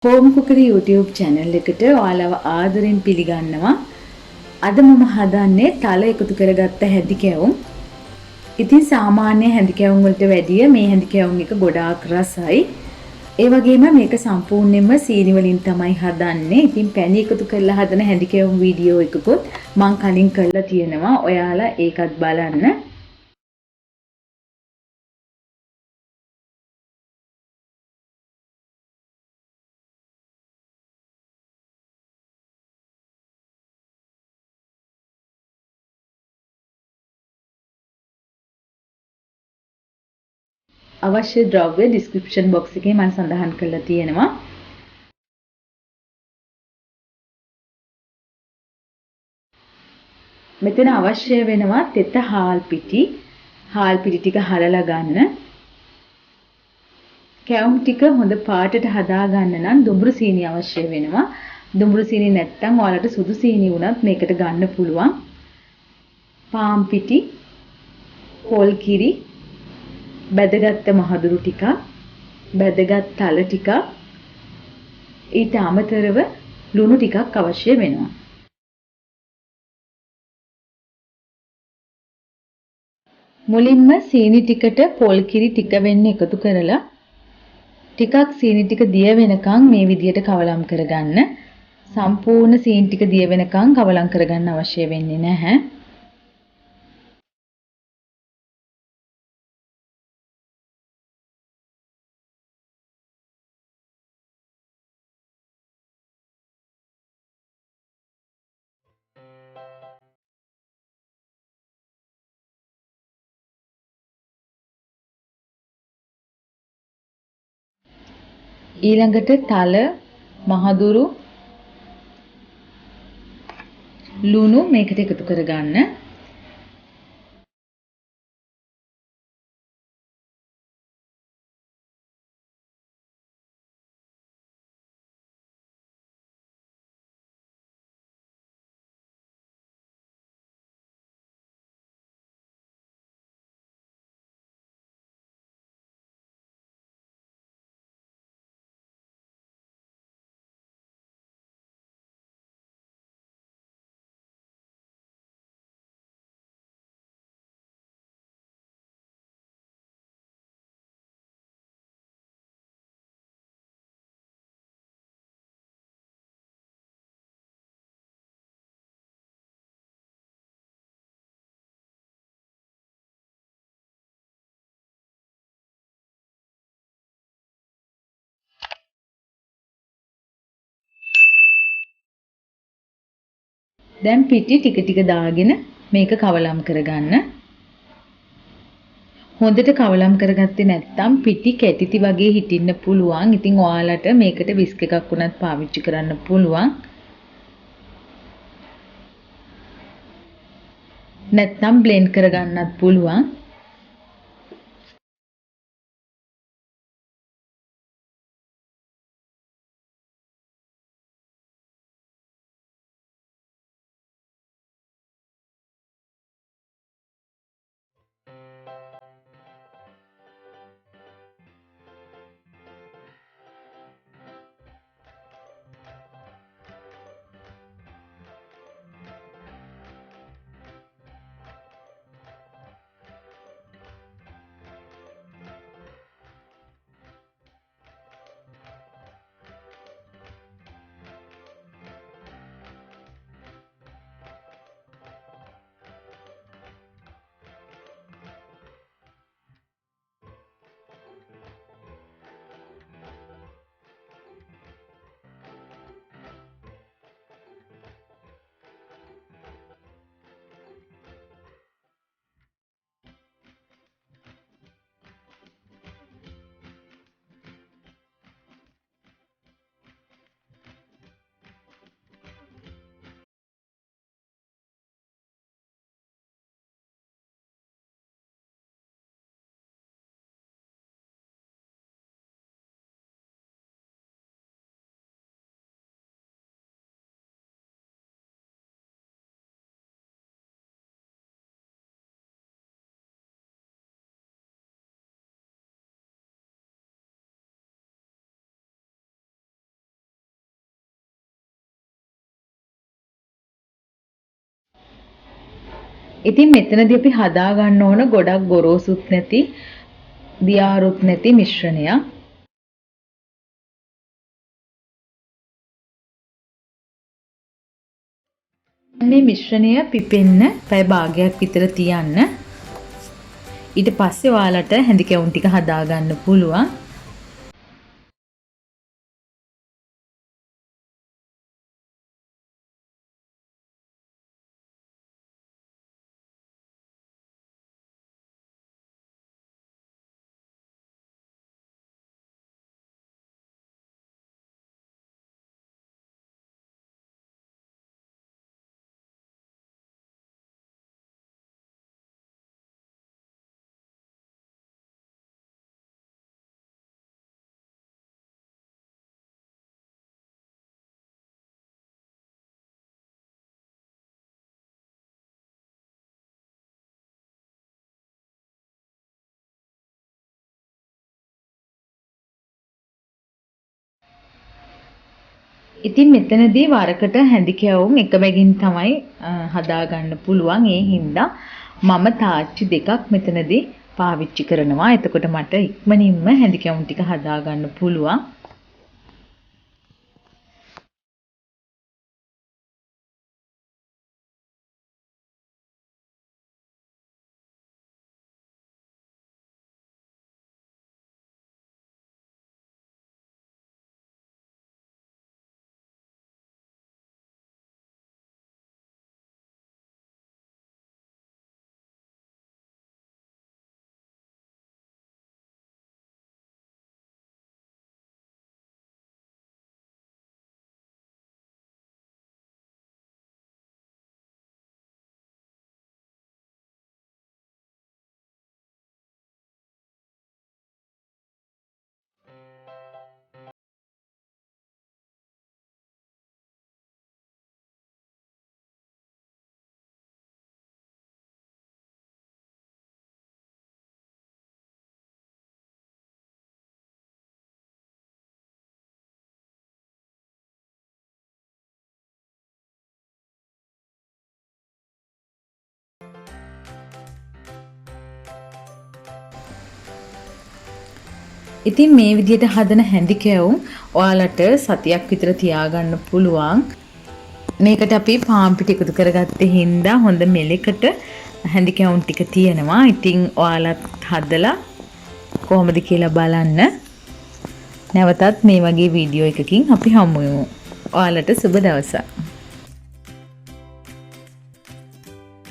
Home කුකරි YouTube channel එකට ඔයාලව ආදරෙන් පිළිගන්නවා. අද මම හදන්නේ තල එකතු කරගත්ත හැඳි කැවුම්. ඉතින් සාමාන්‍ය හැඳි කැවුම් වලට වැඩිය මේ හැඳි කැවුම් එක ගොඩාක් රසයි. ඒ වගේම මේක සම්පූර්ණයෙන්ම සීනි වලින් තමයි හදන්නේ. ඉතින් පැණි එකතු කරලා හදන හැඳි කැවුම් වීඩියෝ එකකුත් මම කලින් කරලා තියෙනවා. ඔයාලා ඒකත් බලන්න. අවශ්‍ය ද්‍රව්‍ය description box එකේ මම සඳහන් කරලා තියෙනවා. මෙතන අවශ්‍ය වෙනවා තෙත හාල් පිටි. හාල් පිටි ටික හලලා ගන්න. කැවුම් ටික හොඳ පාටට හදා ගන්න නම් දුඹුරු සීනි අවශ්‍ය වෙනවා. දුඹුරු සීනි නැත්නම් ඔයාලට සුදු සීනි වුණත් මේකට ගන්න පුළුවන්. පාන් පිටි, පොල් කිරි, බැදගත් මහදුරු ටික, බැදගත් තල ටික, ඊට අමතරව ලුණු ටිකක් අවශ්‍ය වෙනවා. මුලින්ම සීනි ටිකට පොල් කිරි ටික වෙන්න එකතු කරලා ටිකක් සීනි ටික දිය වෙනකන් මේ විදියට කවලම් කරගන්න. සම්පූර්ණ සීනි ටික දිය වෙනකන් කවලම් කරගන්න අවශ්‍ය වෙන්නේ නැහැ. ඊළඟට තල, මහදුරු, ලුණු මේකට එකතු කරගන්න. දැන් පිටි ටික ටික දාගෙන මේක කවලම් කරගන්න. හොඳට කවලම් කරගත්තේ නැත්නම් පිටි කැටිති වගේ හිටින්න පුළුවන්. ඉතින් ඔයාලට මේකට විස්ක් එකක් උනත් පාවිච්චි කරන්න පුළුවන්. නැත්නම් බ්ලෙන්ඩ් කරගන්නත් පුළුවන්. ඉතින් මෙතනදී අපි හදා ගන්න ඕන ගොඩක් ගොරෝසුත් නැති දියාරුත් නැති මිශ්‍රණයක්. මේ මිශ්‍රණය පිපෙන්න පැය භාගයක් විතර තියන්න. ඊට පස්සේ ඔයාලට හැඳි කැවුම් ටික හදා ගන්න පුළුවන්. ඉතින් මෙතනදී වරකට හැඳි කැවුම් එක බැගින් තමයි හදා ගන්න පුළුවන්. ඒ හින්දා මම තාච්චි දෙකක් මෙතනදී පාවිච්චි කරනවා. එතකොට මට ඉක්මනින්ම හැඳි කැවුම් ටික හදා ගන්න පුළුවන්. ඉතින් මේ විදිහට හදන හැඳි කැවුම් ඔයාලට සතියක් විතර තියාගන්න පුළුවන්. මේකට අපි පාන් පිටි එකතු කරගත්තේ හින්දා හොඳ මෙලෙකට හැඳි කැවුම් ටික තියෙනවා. ඉතින් ඔයාලත් හදලා කොහොමද කියලා බලන්න. නැවතත් මේ වගේ වීඩියෝ එකකින් අපි හමු වෙමු. ඔයාලට සුබ දවසක්.